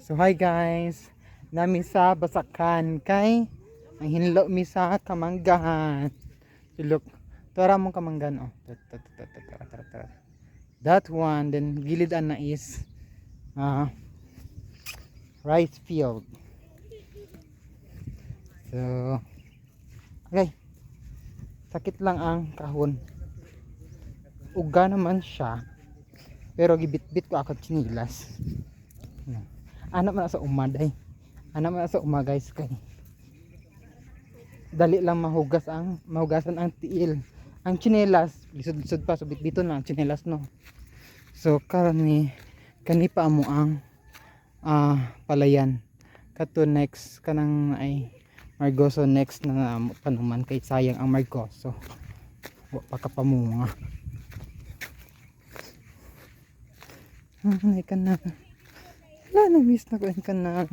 So hi guys, nami sa Basakan kay ang hinlo mi sa Kamanggahan. So look, tora mong Kamanggan oh. Tara. That one, then gilid na is rice field. So okay, sakit lang ang kahon. Uga naman siya, pero gibit-bit ko ako chinilas. Anak man sa umaday. Anak man sa uma guys kay dali lang mahugasan ang tiil. Ang chinelas lisod-lisod pa, so bit-biton lang ang chinelas no. So karon ni kani pa amo ang palayan. Kato next kanang ay margoso next na panuman kay sayang ang margoso. Wa pa ka pamunga. Ay ka na. Wala na miss na ko ka na.